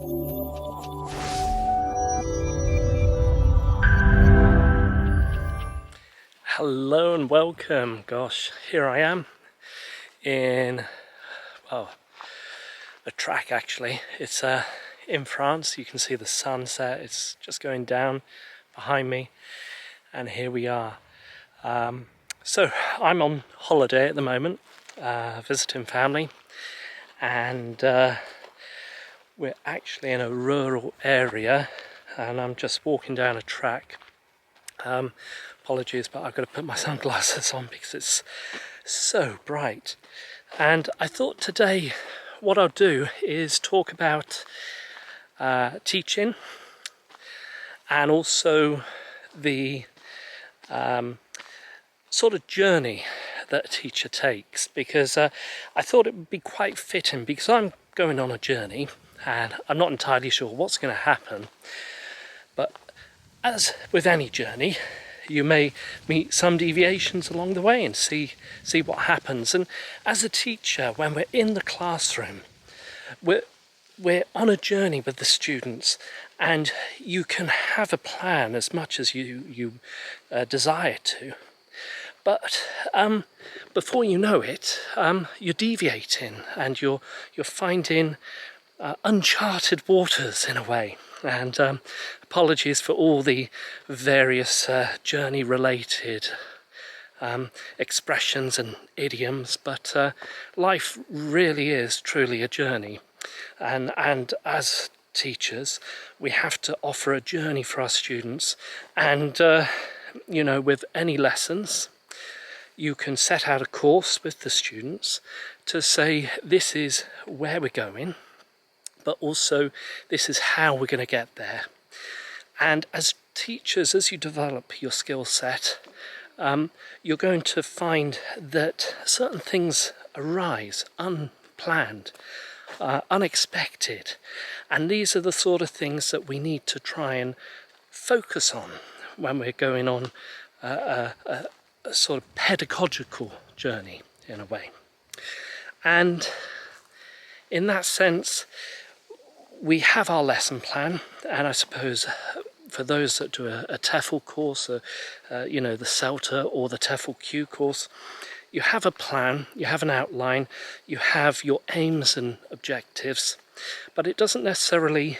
Hello and welcome. Gosh, here I am in, well, a track actually. It's in France. You can see the sunset. It's just going down behind me, and here we are. So I'm on holiday at the moment, visiting family, and we're actually in a rural area, and I'm just walking down a track. Apologies, but I've got to put my sunglasses on because it's so bright. And I thought today what I'll do is talk about teaching, and also the sort of journey that a teacher takes, because I thought it would be quite fitting, because I'm going on a journey and I'm not entirely sure what's going to happen. But as with any journey, you may meet some deviations along the way and see what happens. And as a teacher, when we're in the classroom, we're on a journey with the students, and you can have a plan as much as you desire to. But before you know it, you're deviating, and you're finding uncharted waters in a way. And apologies for all the various journey-related expressions and idioms, but life really is truly a journey. And as teachers, we have to offer a journey for our students. And, you know, with any lessons, you can set out a course with the students to say, this is where we're going, but also this is how we're going to get there. And as teachers, as you develop your skill set, you're going to find that certain things arise unplanned, unexpected, and these are the sort of things that we need to try and focus on when we're going on a sort of pedagogical journey in a way. And in that sense, we have our lesson plan, and I suppose for those that do a TEFL course, you know, the CELTA or the TEFL Q course, you have a plan, you have an outline, you have your aims and objectives, but it doesn't necessarily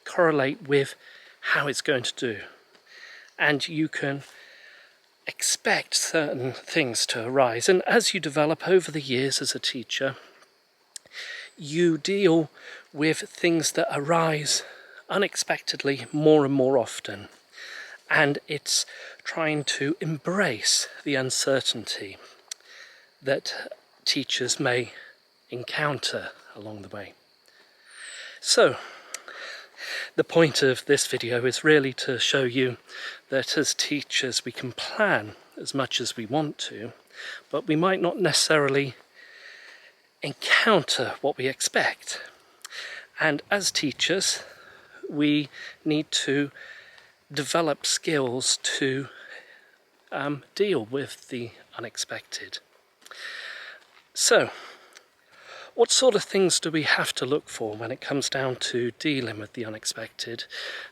correlate with how it's going to do. And you can expect certain things to arise. And as you develop over the years as a teacher, you deal with things that arise unexpectedly more and more often. And it's trying to embrace the uncertainty that teachers may encounter along the way. So, the point of this video is really to show you that as teachers we can plan as much as we want to, but we might not necessarily encounter what we expect. And as teachers, we need to develop skills to deal with the unexpected. So, what sort of things do we have to look for when it comes down to dealing with the unexpected?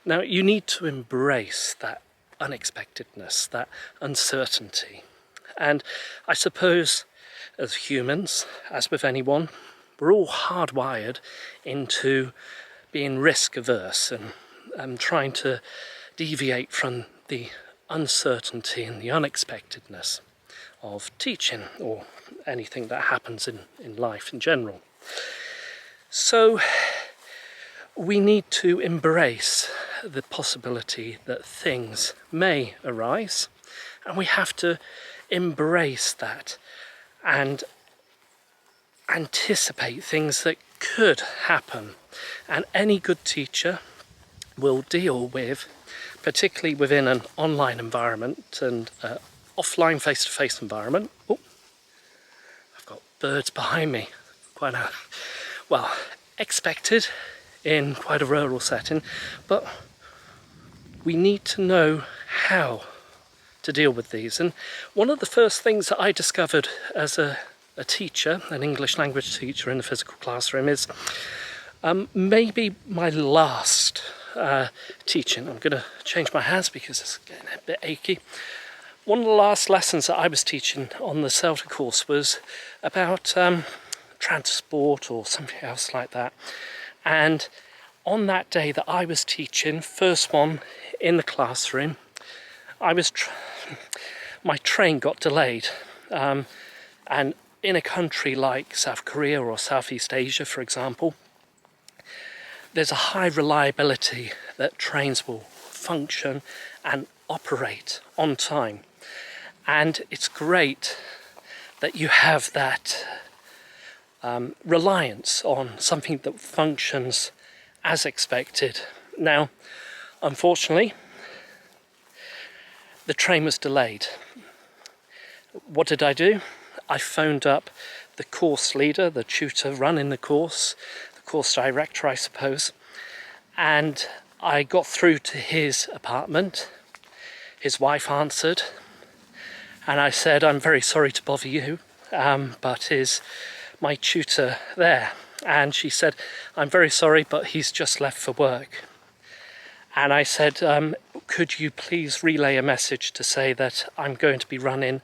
Now, you need to embrace that unexpectedness, that uncertainty. And I suppose as humans, as with anyone, we're all hardwired into being risk averse and trying to deviate from the uncertainty and the unexpectedness of teaching or anything that happens in life in general. So we need to embrace the possibility that things may arise, and we have to embrace that and anticipate things that could happen. And any good teacher will deal with, particularly within an online environment and offline face-to-face environment. Oh, I've got birds behind me. Well, expected in quite a rural setting, but we need to know how to deal with these. And one of the first things that I discovered as a teacher, an English language teacher in the physical classroom, is Maybe my last teaching, I'm going to change my hands because it's getting a bit achy. One of the last lessons that I was teaching on the CELTA course was about transport or something else like that. And on that day that I was teaching, first one in the classroom, my train got delayed. And in a country like South Korea or Southeast Asia, for example, there's a high reliability that trains will function and operate on time. And it's great that you have that reliance on something that functions as expected. Now, unfortunately, the train was delayed. What did I do? I phoned up the course leader, the tutor running the course director, I suppose, and I got through to his apartment. His wife answered, and I said, "I'm very sorry to bother you, but is my tutor there?" And she said, "I'm very sorry, but he's just left for work." And I said, "Could you please relay a message to say that I'm going to be running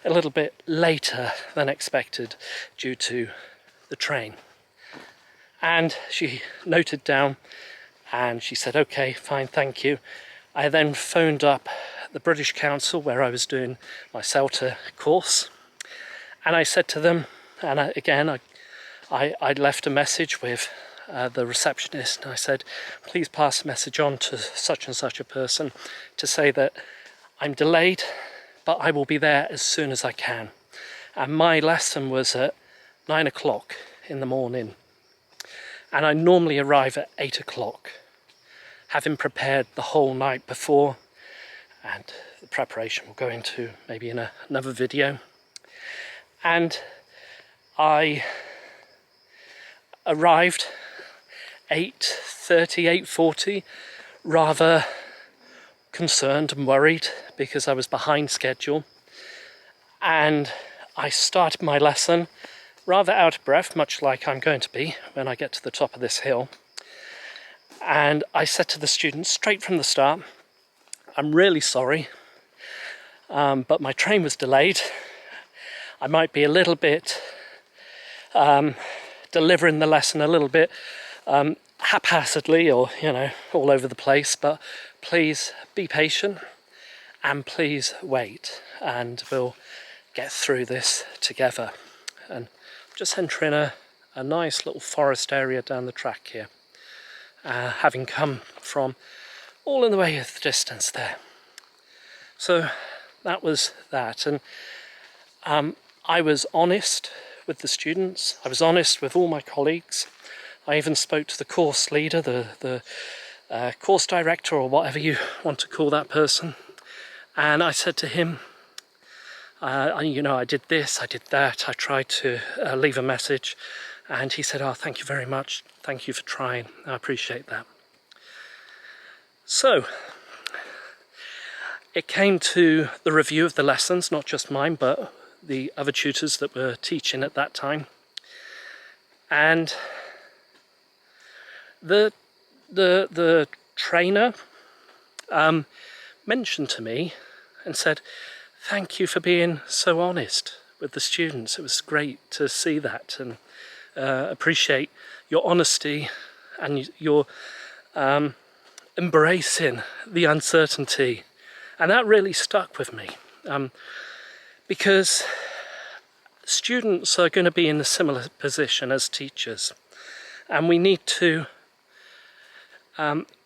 a little bit later than expected due to the train?" And she noted down and she said, "Okay, fine, thank you." I then phoned up the British Council where I was doing my CELTA course, and I said to them, and I left a message with the receptionist, and I said, "Please pass the message on to such and such a person to say that I'm delayed, but I will be there as soon as I can." And my lesson was at 9 o'clock in the morning. And I normally arrive at 8 o'clock, having prepared the whole night before, and the preparation will go into maybe in another video. And I arrived 8:30, 8:40, rather concerned and worried because I was behind schedule. And I started my lesson rather out of breath, much like I'm going to be when I get to the top of this hill. And I said to the students straight from the start, "I'm really sorry, but my train was delayed. I might be a little bit delivering the lesson a little bit haphazardly or, all over the place, but please be patient and please wait, and we'll get through this together." And just entering a nice little forest area down the track here, having come from all in the way of the distance there. So that was that, and I was honest with the students, I was honest with all my colleagues. I even spoke to the course leader, the course director, or whatever you want to call that person, and I said to him, I did this, I did that, I tried to leave a message, and he said, "Oh, thank you very much, thank you for trying, I appreciate that." So, it came to the review of the lessons, not just mine, but the other tutors that were teaching at that time. And the trainer mentioned to me and said, "Thank you for being so honest with the students. It was great to see that, and appreciate your honesty and your embracing the uncertainty." And that really stuck with me, because students are going to be in a similar position as teachers, and we need to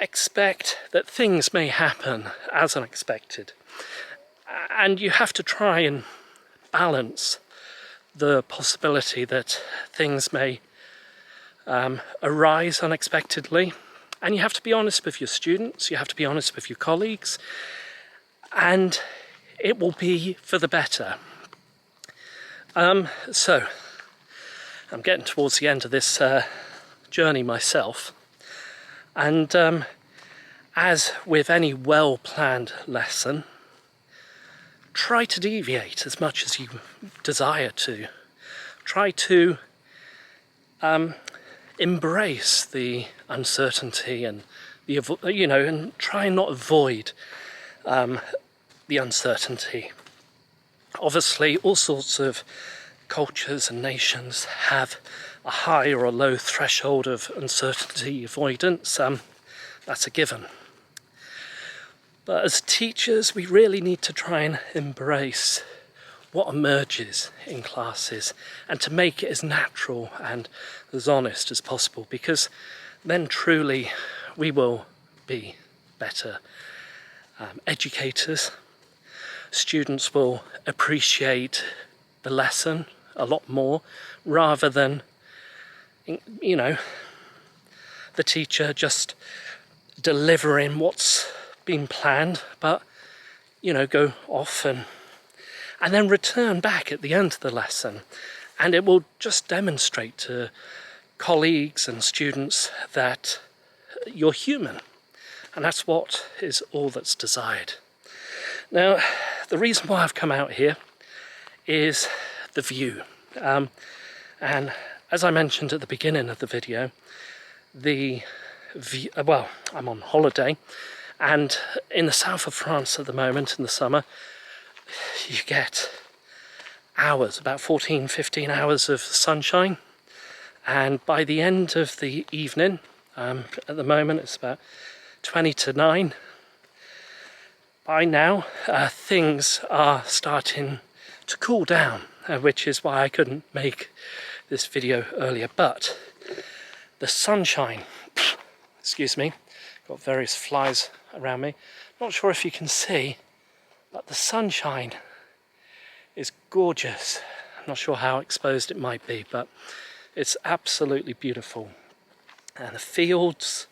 expect that things may happen as unexpected. And you have to try and balance the possibility that things may arise unexpectedly. And you have to be honest with your students, you have to be honest with your colleagues, and it will be for the better. So, I'm getting towards the end of this journey myself. And as with any well-planned lesson, try to deviate as much as you desire to. Try to embrace the uncertainty and and try and not avoid the uncertainty. Obviously, all sorts of cultures and nations have a high or a low threshold of uncertainty avoidance. That's a given. But as teachers, we really need to try and embrace what emerges in classes and to make it as natural and as honest as possible, because then truly we will be better educators. Students will appreciate the lesson a lot more, rather than, the teacher just delivering what's been planned, but, go off and then return back at the end of the lesson. And it will just demonstrate to colleagues and students that you're human. And that's what is all that's desired. Now, the reason why I've come out here is the view. And as I mentioned at the beginning of the video, the view, I'm on holiday, and in the south of France at the moment in the summer, you get hours, about 14-15 hours of sunshine, and by the end of the evening, at the moment it's about 20 to 9, by now things are starting to cool down, which is why I couldn't make this video earlier. But the sunshine, excuse me, got various flies around me, not sure if you can see, but the sunshine is gorgeous. I'm not sure how exposed it might be, but it's absolutely beautiful. And the fields,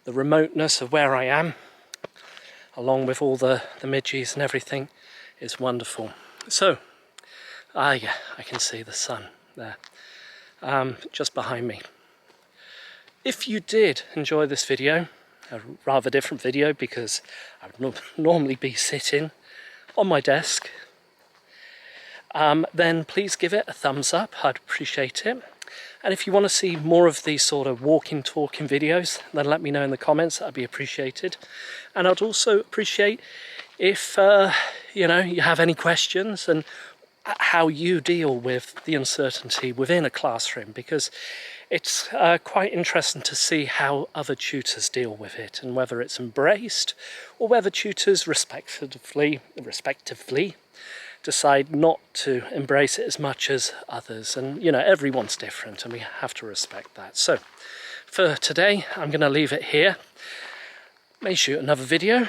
the remoteness of where I am, along with all the midges and everything, is wonderful. So, yeah, I can see the sun there, just behind me. If you did enjoy this video, a rather different video because I would normally be sitting on my desk, then please give it a thumbs up. I'd appreciate it. And if you want to see more of these sort of walking, talking videos, then let me know in the comments. That'd be appreciated. And I'd also appreciate if you have any questions and how you deal with the uncertainty within a classroom, because it's quite interesting to see how other tutors deal with it and whether it's embraced or whether tutors respectively decide not to embrace it as much as others. And everyone's different and we have to respect that. So for today, I'm going to leave it here. May shoot another video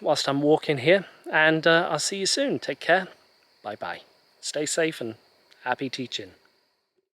whilst I'm walking here, and I'll see you soon. Take care. Bye bye. Stay safe and happy teaching.